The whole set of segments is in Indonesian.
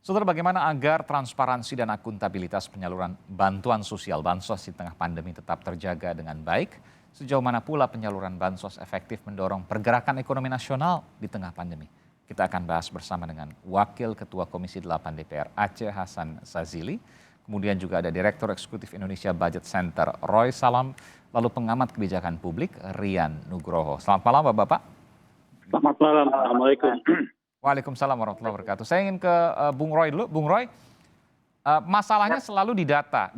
Saudara, bagaimana agar transparansi dan akuntabilitas penyaluran bantuan sosial bansos di tengah pandemi tetap terjaga dengan baik? Sejauh mana pula penyaluran bansos efektif mendorong pergerakan ekonomi nasional di tengah pandemi? Kita akan bahas bersama dengan Wakil Ketua Komisi 8 DPR Aceh Hasan Sazili, kemudian juga ada Direktur Eksekutif Indonesia Budget Center Roy Salam, lalu pengamat kebijakan publik Rian Nugroho. Selamat malam Bapak-Bapak. Selamat malam, Assalamualaikum. Waalaikumsalam warahmatullahi wabarakatuh. Saya ingin ke Bung Roy dulu. Bung Roy, masalahnya selalu di data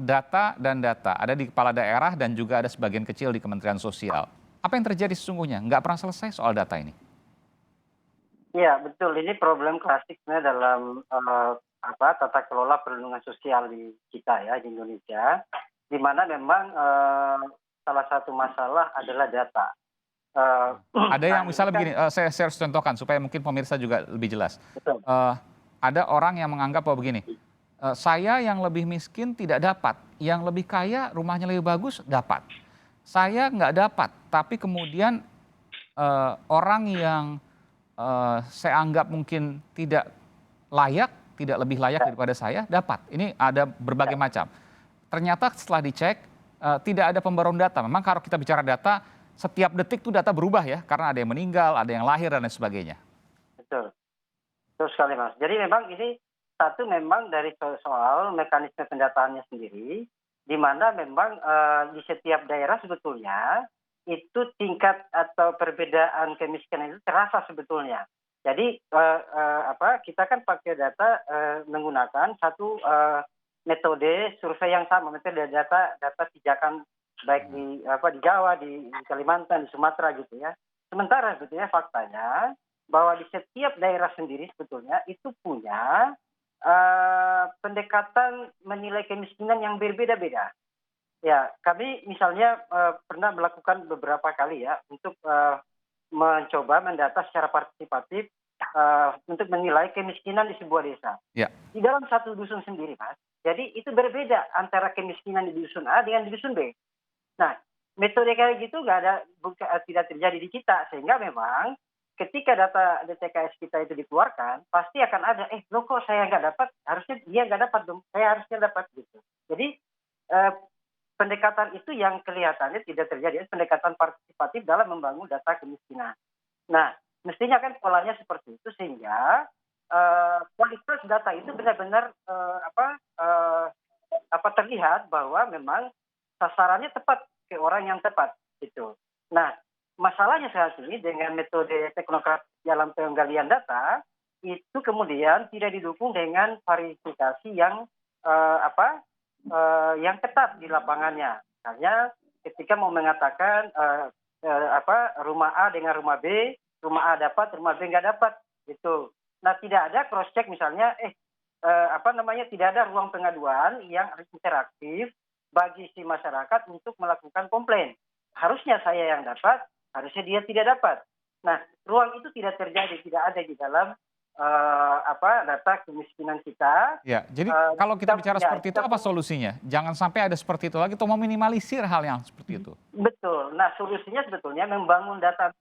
dan data. Ada di kepala daerah dan juga ada sebagian kecil di Kementerian Sosial. Apa yang terjadi sesungguhnya? Nggak pernah selesai soal data ini. Iya betul, ini problem klasiknya dalam tata kelola perlindungan sosial di kita ya di Indonesia, di mana memang salah satu masalah adalah data. Ada yang misalnya begini, saya harus contohkan supaya mungkin pemirsa juga lebih jelas. Betul. Ada orang yang menganggap bahwa begini, saya yang lebih miskin tidak dapat, yang lebih kaya rumahnya lebih bagus dapat. Saya nggak dapat, tapi kemudian orang yang saya anggap mungkin tidak layak, tidak lebih layak daripada saya dapat. Ini ada berbagai macam. Ternyata setelah dicek tidak ada pembaruan data. Memang kalau kita bicara data, setiap detik tuh data berubah ya, karena ada yang meninggal, ada yang lahir dan lain sebagainya. Betul, betul sekali Mas. Jadi memang ini satu memang dari soal mekanisme pendataannya sendiri, di mana memang di setiap daerah sebetulnya itu tingkat atau perbedaan kemiskinan itu terasa sebetulnya. Jadi kita kan pakai data menggunakan satu metode survei yang sama, metode data pijakan baik di Jawa, di Kalimantan, di Sumatera gitu ya. Sementara sebetulnya faktanya bahwa di setiap daerah sendiri sebetulnya itu punya pendekatan menilai kemiskinan yang berbeda-beda. Ya, kami misalnya pernah melakukan beberapa kali ya untuk mencoba mendata secara partisipatif untuk menilai kemiskinan di sebuah desa. Ya. Di dalam satu dusun sendiri, Mas. Jadi itu berbeda antara kemiskinan di dusun A dengan di dusun B. Nah, metode kayak gitu tidak terjadi di kita, sehingga memang ketika data DTKS kita itu dikeluarkan, pasti akan ada, loh kok saya nggak dapat, harusnya dia nggak dapat dong, saya harusnya dapat gitu. Jadi pendekatan itu yang kelihatannya tidak terjadi, pendekatan partisipatif dalam membangun data kemiskinan. Nah, mestinya kan polanya seperti itu sehingga kualitas data itu benar-benar terlihat bahwa memang sasarannya tepat ke orang yang tepat gitu. Nah, masalahnya saat ini dengan metode teknokratis dalam penggalian data itu kemudian tidak didukung dengan verifikasi yang yang ketat di lapangannya. Misalnya ketika mau mengatakan rumah A dengan rumah B, rumah A dapat, rumah B nggak dapat gitu. Nah, tidak ada cross check misalnya tidak ada ruang pengaduan yang interaktif bagi si masyarakat untuk melakukan komplain. Harusnya saya yang dapat, harusnya dia tidak dapat. Nah, ruang itu tidak terjadi, tidak ada di dalam data kemiskinan kita. Ya, jadi kalau kita bicara seperti itu apa solusinya? Jangan sampai ada seperti itu lagi atau meminimalisir hal yang seperti itu. Betul. Nah, solusinya sebetulnya membangun data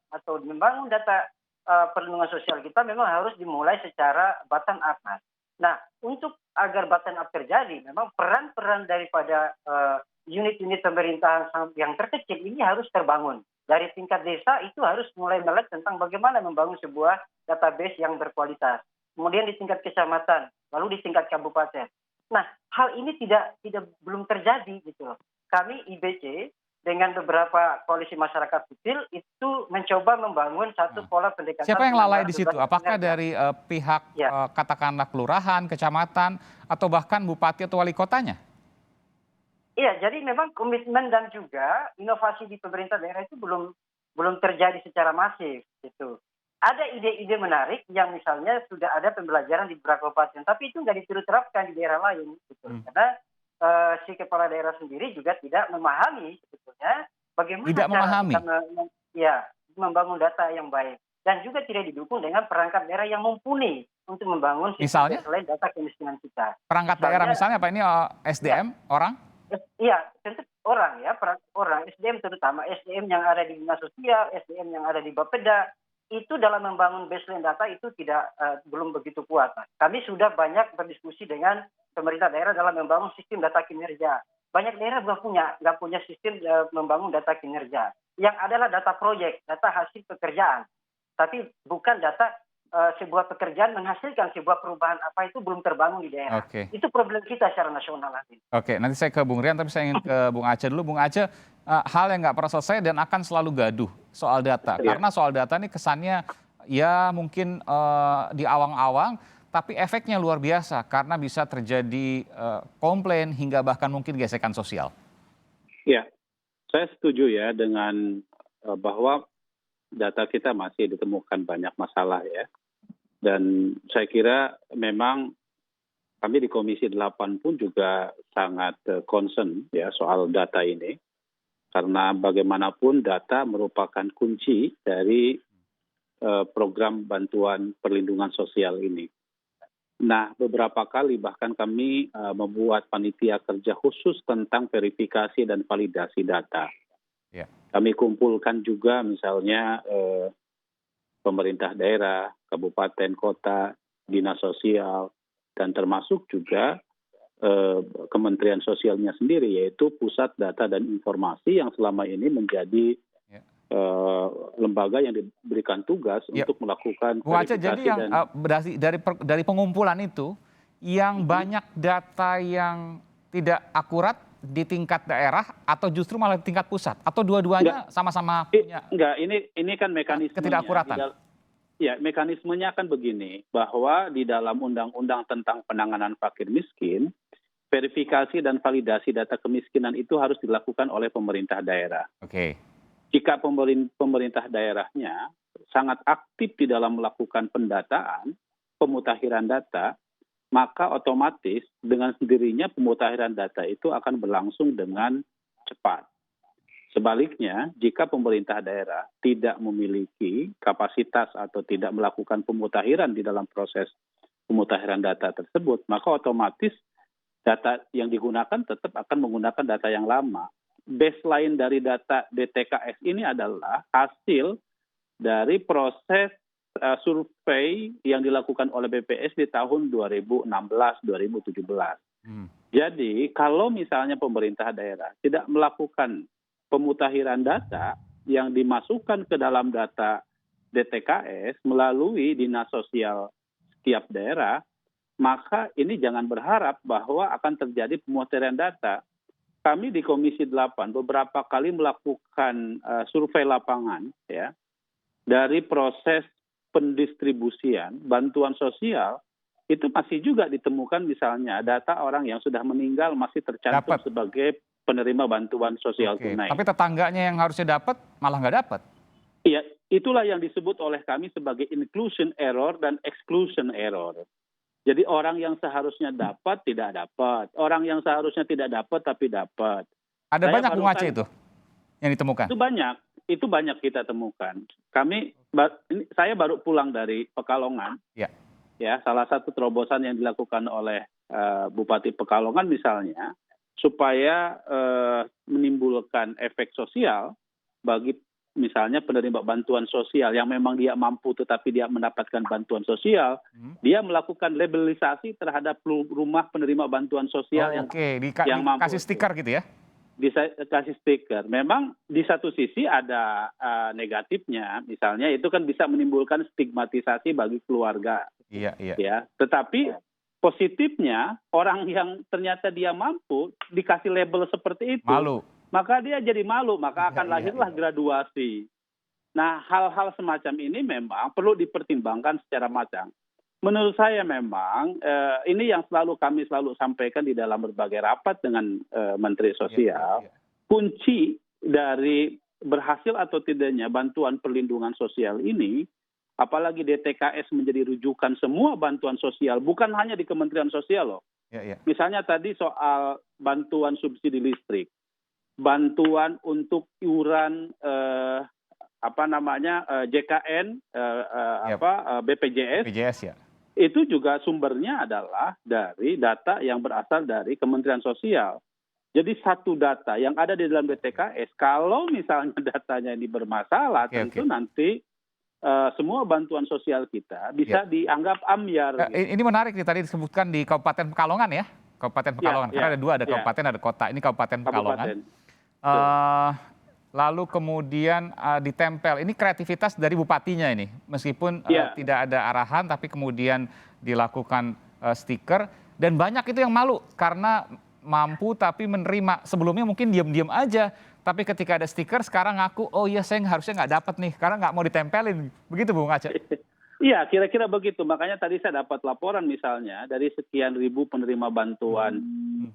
perlindungan sosial kita memang harus dimulai secara bottom up, Mas. Nah, untuk agar bottom up terjadi, memang peran-peran daripada unit-unit pemerintahan yang terkecil ini harus terbangun. Dari tingkat desa itu harus mulai melek tentang bagaimana membangun sebuah database yang berkualitas. Kemudian di tingkat kecamatan, lalu di tingkat kabupaten. Nah, hal ini belum terjadi gitu loh. Kami IBC dengan beberapa koalisi masyarakat sipil itu mencoba membangun satu pola pendekatan. Siapa yang lalai di situ? Apakah dari pihak katakanlah kelurahan, kecamatan, atau bahkan bupati atau wali kotanya? Iya, jadi memang komitmen dan juga inovasi di pemerintah daerah itu belum terjadi secara masif gitu. Ada ide-ide menarik yang misalnya sudah ada pembelajaran di beberapa kabupaten, tapi itu nggak diterapkan di daerah lain gitu. Karena si kepala daerah sendiri juga tidak memahami sebetulnya bagaimana membangun data yang baik, dan juga tidak didukung dengan perangkat daerah yang mumpuni untuk membangun misalnya selain data kemiskinan kita. Perangkat daerah misalnya apa ini SDM orang? Iya, tentu orang ya, orang SDM terutama SDM yang ada di dinas sosial, SDM yang ada di Bapeda, itu dalam membangun baseline data itu belum begitu kuat, Mas. Kami sudah banyak berdiskusi dengan pemerintah daerah dalam membangun sistem data kinerja. Banyak daerah nggak punya sistem membangun data kinerja. Yang adalah data proyek, data hasil pekerjaan. Tapi bukan data sebuah pekerjaan menghasilkan sebuah perubahan apa itu belum terbangun di daerah. Oke. Itu problem kita secara nasional nanti. Oke, nanti saya ke Bung Rian, tapi saya ingin ke Bung Aceh dulu. Bung Aceh, hal yang nggak pernah selesai dan akan selalu gaduh soal data. Iya. Karena soal data ini kesannya ya mungkin di awang-awang, tapi efeknya luar biasa karena bisa terjadi komplain hingga bahkan mungkin gesekan sosial. Ya, saya setuju ya dengan bahwa data kita masih ditemukan banyak masalah ya. Dan saya kira memang kami di Komisi 8 pun juga sangat concern ya soal data ini. Karena bagaimanapun data merupakan kunci dari program bantuan perlindungan sosial ini. Nah, beberapa kali bahkan kami membuat panitia kerja khusus tentang verifikasi dan validasi data. Ya. Kami kumpulkan juga misalnya pemerintah daerah, kabupaten, kota, dinas sosial, dan termasuk juga Kementerian Sosialnya sendiri, yaitu Pusat Data dan Informasi yang selama ini menjadi lembaga yang diberikan tugas untuk melakukan Bung Aceh, jadi yang dari pengumpulan itu, yang banyak data yang tidak akurat di tingkat daerah atau justru malah di tingkat pusat? Atau dua-duanya sama-sama punya Enggak, ini kan mekanismenya. Ketidakakuratan? Ya, mekanismenya kan begini, bahwa di dalam undang-undang tentang penanganan fakir miskin, verifikasi dan validasi data kemiskinan itu harus dilakukan oleh pemerintah daerah. Oke. Jika pemerintah daerahnya sangat aktif di dalam melakukan pendataan, pemutakhiran data, maka otomatis dengan sendirinya pemutakhiran data itu akan berlangsung dengan cepat. Sebaliknya, jika pemerintah daerah tidak memiliki kapasitas atau tidak melakukan pemutakhiran di dalam proses pemutakhiran data tersebut, maka otomatis data yang digunakan tetap akan menggunakan data yang lama. Baseline dari data DTKS ini adalah hasil dari proses survei yang dilakukan oleh BPS di tahun 2016-2017. Jadi kalau misalnya pemerintah daerah tidak melakukan pemutakhiran data yang dimasukkan ke dalam data DTKS melalui dinas sosial setiap daerah, maka ini jangan berharap bahwa akan terjadi pemutakhiran data. Kami di Komisi 8 beberapa kali melakukan survei lapangan ya dari proses pendistribusian bantuan sosial, itu masih juga ditemukan misalnya data orang yang sudah meninggal masih tercantum sebagai penerima bantuan sosial tunai. Tapi tetangganya yang harusnya dapat malah nggak dapat. Iya, itulah yang disebut oleh kami sebagai inclusion error dan exclusion error. Jadi orang yang seharusnya dapat tidak dapat, orang yang seharusnya tidak dapat tapi dapat. Ada banyak Bung Aceh itu yang ditemukan? Itu banyak kita temukan. Saya baru pulang dari Pekalongan. Ya, salah satu terobosan yang dilakukan oleh Bupati Pekalongan misalnya, supaya menimbulkan efek sosial bagi misalnya penerima bantuan sosial yang memang dia mampu tetapi dia mendapatkan bantuan sosial, dia melakukan labelisasi terhadap rumah penerima bantuan sosial yang mampu. Dikasih stiker gitu ya? Dikasih stiker. Memang di satu sisi ada negatifnya, misalnya itu kan bisa menimbulkan stigmatisasi bagi keluarga. Iya. Ya, tetapi positifnya orang yang ternyata dia mampu dikasih label seperti itu. Malu. Maka dia jadi malu, maka akan lahirlah graduasi. Nah, hal-hal semacam ini memang perlu dipertimbangkan secara matang. Menurut saya memang ini yang kami selalu sampaikan di dalam berbagai rapat dengan Menteri Sosial. Kunci dari berhasil atau tidaknya bantuan perlindungan sosial ini, apalagi DTKS menjadi rujukan semua bantuan sosial, bukan hanya di Kementerian Sosial loh. Misalnya tadi soal bantuan subsidi listrik. Bantuan untuk iuran JKN, BPJS ya. Itu juga sumbernya adalah dari data yang berasal dari Kementerian Sosial. Jadi satu data yang ada di dalam DTKS, kalau misalnya datanya ini bermasalah, tentu nanti semua bantuan sosial kita bisa dianggap ambyar. Gitu. Ini menarik nih, tadi disebutkan di Kabupaten Pekalongan ya, Kabupaten Pekalongan. Karena ada dua, ada kabupaten, ada kota. Ini Kabupaten Pekalongan. Lalu kemudian ditempel. Ini kreativitas dari bupatinya ini, meskipun tidak ada arahan, tapi kemudian dilakukan stiker. Dan banyak itu yang malu karena mampu tapi menerima. Sebelumnya mungkin diam-diam aja, tapi ketika ada stiker sekarang ngaku, oh iya saya harusnya nggak dapat nih, karena nggak mau ditempelin. Begitu Bung Aceh? Iya, kira-kira begitu. Makanya tadi saya dapat laporan misalnya dari sekian ribu penerima bantuan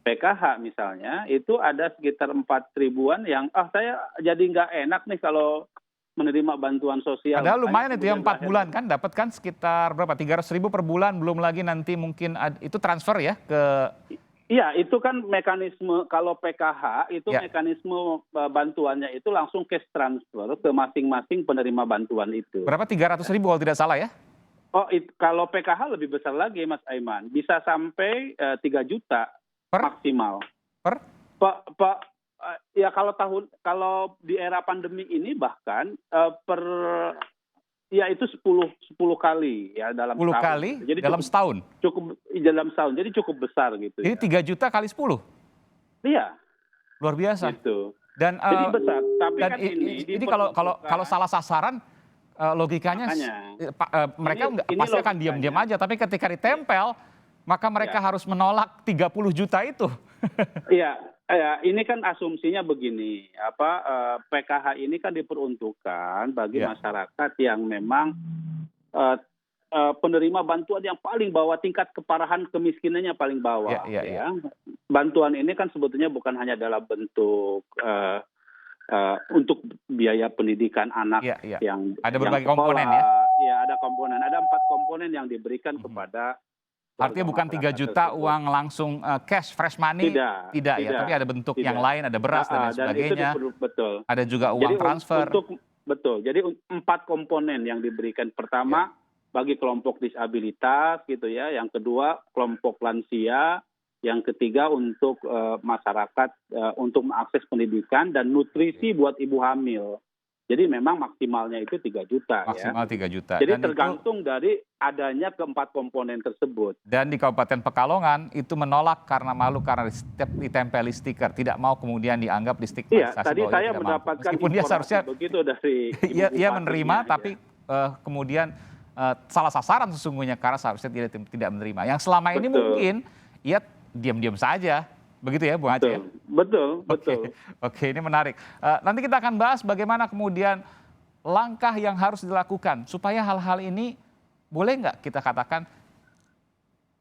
PKH misalnya, itu ada sekitar 4 ribuan yang, saya jadi nggak enak nih kalau menerima bantuan sosial. Padahal lumayan itu ya, 4 bulan kan, dapat kan sekitar berapa, 300.000 per bulan, belum lagi nanti mungkin itu transfer ya ke... Iya, itu kan mekanisme, kalau PKH itu mekanisme bantuannya itu langsung cash transfer ke masing-masing penerima bantuan itu. Berapa, 300.000 kalau tidak salah ya? Oh, kalau PKH lebih besar lagi Mas Aiman, bisa sampai 3 juta maksimal. Ya kalau di era pandemi ini bahkan itu 10 kali ya dalam 10 tahun. kali Jadi dalam setahun? Dalam setahun, jadi cukup besar gitu. Jadi 3 juta kali 10? Iya. Luar biasa. Gitu. Dan, jadi besar, tapi dan kan ini kalau salah sasaran, logikanya mereka pasti akan diam-diam aja, tapi ketika ditempel, maka mereka harus menolak 30 juta itu. Iya, ini kan asumsinya begini, PKH ini kan diperuntukkan bagi masyarakat yang memang penerima bantuan yang paling bawah, tingkat keparahan kemiskinannya paling bawah. Ya. Bantuan ini kan sebetulnya bukan hanya dalam bentuk untuk biaya pendidikan anak yang ada berbagai sekolah, komponen ya. Ya, ada komponen, ada 4 komponen yang diberikan kepada. Artinya bukan 3 juta uang langsung cash, fresh money, tidak ya, tapi ada bentuk yang lain, ada beras dan lain sebagainya. Betul. Ada juga uang transfer. Betul. Jadi 4 komponen yang diberikan. Pertama bagi kelompok disabilitas gitu ya, yang kedua kelompok lansia, yang ketiga untuk masyarakat untuk mengakses pendidikan dan nutrisi buat ibu hamil. Jadi memang maksimalnya itu 3 juta. Maksimal 3 juta. Jadi dan tergantung dari adanya keempat komponen tersebut. Dan di Kabupaten Pekalongan itu menolak karena malu karena ditempeli stiker. Tidak mau kemudian dianggap distigmatisasi. Iya, tadi saya mendapatkan meskipun dia seharusnya begitu dari ia menerima, tapi kemudian salah sasaran sesungguhnya karena seharusnya tidak menerima. Yang selama ini mungkin ia diam-diam saja. Begitu ya, Bung Aceh? Betul. Oke, ini menarik. Nanti kita akan bahas bagaimana kemudian langkah yang harus dilakukan supaya hal-hal ini boleh nggak kita katakan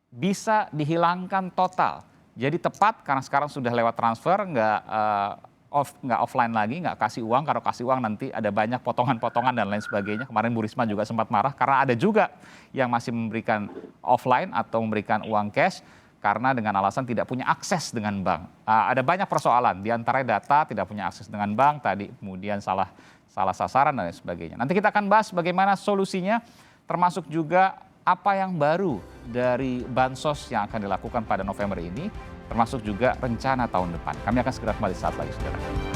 bisa dihilangkan total. Jadi tepat karena sekarang sudah lewat transfer, nggak offline lagi, nggak kasih uang. Kalau kasih uang nanti ada banyak potongan-potongan dan lain sebagainya. Kemarin Bu Risma juga sempat marah karena ada juga yang masih memberikan offline atau memberikan uang cash karena dengan alasan tidak punya akses dengan bank. Ada banyak persoalan, diantaranya data tidak punya akses dengan bank, tadi kemudian salah sasaran dan lain sebagainya. Nanti kita akan bahas bagaimana solusinya, termasuk juga apa yang baru dari bansos yang akan dilakukan pada November ini, termasuk juga rencana tahun depan. Kami akan segera kembali saat lagi, saudara.